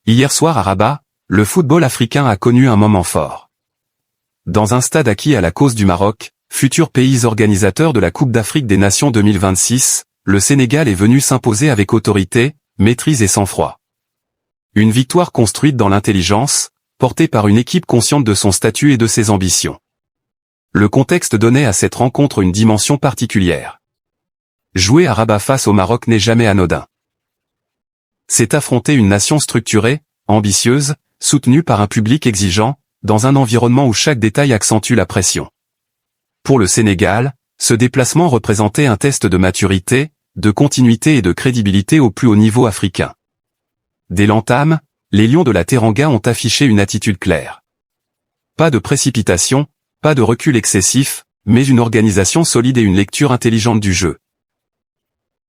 Hier soir à Rabat, le football africain a connu un moment fort. Dans un stade acquis à la cause du Maroc, futur pays organisateur de la Coupe d'Afrique des Nations 2026, le Sénégal est venu s'imposer avec autorité, maîtrise et sang-froid. Une victoire construite dans l'intelligence, portée par une équipe consciente de son statut et de ses ambitions. Le contexte donnait à cette rencontre une dimension particulière. Jouer à Rabat face au Maroc n'est jamais anodin. C'est affronter une nation structurée, ambitieuse, soutenue par un public exigeant, dans un environnement où chaque détail accentue la pression. Pour le Sénégal, ce déplacement représentait un test de maturité, de continuité et de crédibilité au plus haut niveau africain. Dès l'entame, les Lions de la Teranga ont affiché une attitude claire. Pas de précipitation, pas de recul excessif, mais une organisation solide et une lecture intelligente du jeu.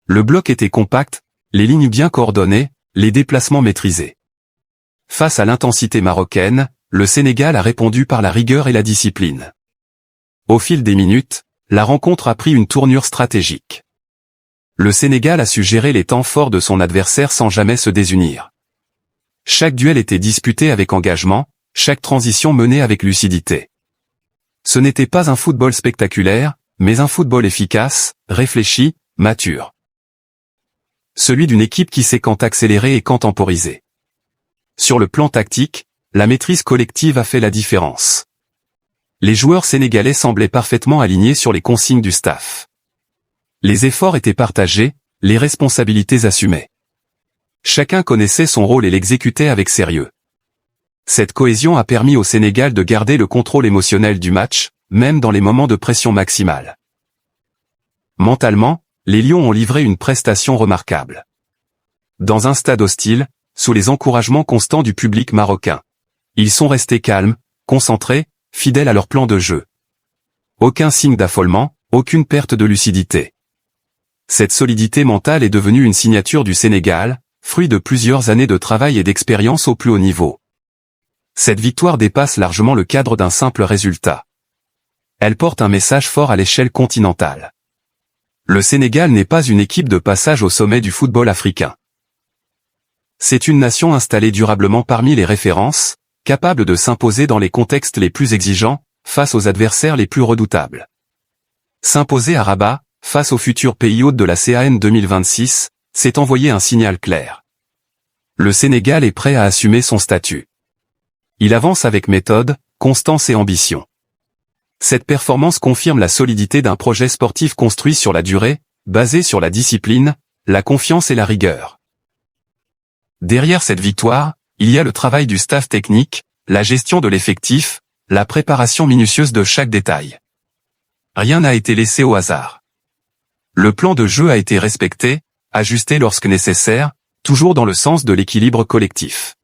Le bloc était compact, les lignes bien coordonnées, les déplacements maîtrisés. Face à l'intensité marocaine, le Sénégal a répondu par la rigueur et la discipline. Au fil des minutes, la rencontre a pris une tournure stratégique. Le Sénégal a su gérer les temps forts de son adversaire sans jamais se désunir. Chaque duel était disputé avec engagement, chaque transition menée avec lucidité. Ce n'était pas un football spectaculaire, mais un football efficace, réfléchi, mature. Celui d'une équipe qui sait quand accélérer et quand temporiser. Sur le plan tactique, la maîtrise collective a fait la différence. Les joueurs sénégalais semblaient parfaitement alignés sur les consignes du staff. Les efforts étaient partagés, les responsabilités assumées. Chacun connaissait son rôle et l'exécutait avec sérieux. Cette cohésion a permis au Sénégal de garder le contrôle émotionnel du match, même dans les moments de pression maximale. Mentalement, les Lions ont livré une prestation remarquable. Dans un stade hostile, sous les encouragements constants du public marocain, ils sont restés calmes, concentrés, fidèles à leur plan de jeu. Aucun signe d'affolement, aucune perte de lucidité. Cette solidité mentale est devenue une signature du Sénégal, fruit de plusieurs années de travail et d'expérience au plus haut niveau. Cette victoire dépasse largement le cadre d'un simple résultat. Elle porte un message fort à l'échelle continentale. Le Sénégal n'est pas une équipe de passage au sommet du football africain. C'est une nation installée durablement parmi les références, capable de s'imposer dans les contextes les plus exigeants, face aux adversaires les plus redoutables. S'imposer à Rabat, face au futur pays hôte de la CAN 2026, c'est envoyer un signal clair. Le Sénégal est prêt à assumer son statut. Il avance avec méthode, constance et ambition. Cette performance confirme la solidité d'un projet sportif construit sur la durée, basé sur la discipline, la confiance et la rigueur. Derrière cette victoire, il y a le travail du staff technique, la gestion de l'effectif, la préparation minutieuse de chaque détail. Rien n'a été laissé au hasard. Le plan de jeu a été respecté, ajusté lorsque nécessaire, toujours dans le sens de l'équilibre collectif.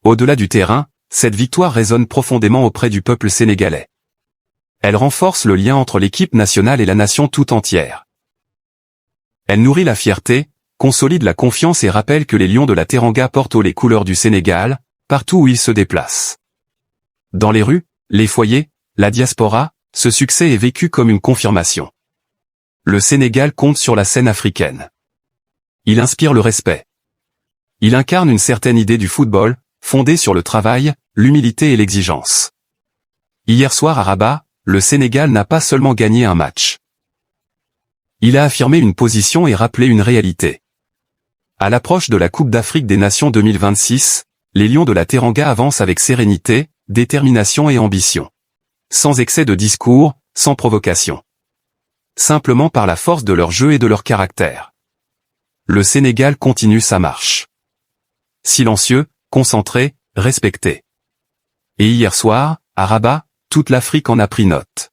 Au-delà du terrain, cette victoire résonne profondément auprès du peuple sénégalais. Elle renforce le lien entre l'équipe nationale et la nation tout entière. Elle nourrit la fierté, consolide la confiance et rappelle que les Lions de la Teranga portent haut les couleurs du Sénégal, partout où ils se déplacent. Dans les rues, les foyers, la diaspora, ce succès est vécu comme une confirmation. Le Sénégal compte sur la scène africaine. Il inspire le respect. Il incarne une certaine idée du football, fondée sur le travail, l'humilité et l'exigence. Hier soir à Rabat, le Sénégal n'a pas seulement gagné un match. Il a affirmé une position et rappelé une réalité. À l'approche de la Coupe d'Afrique des Nations 2026, les Lions de la Teranga avancent avec sérénité, détermination et ambition. Sans excès de discours, sans provocation. Simplement par la force de leur jeu et de leur caractère. Le Sénégal continue sa marche. Silencieux, concentré, respecté. Et hier soir, à Rabat, toute l'Afrique en a pris note.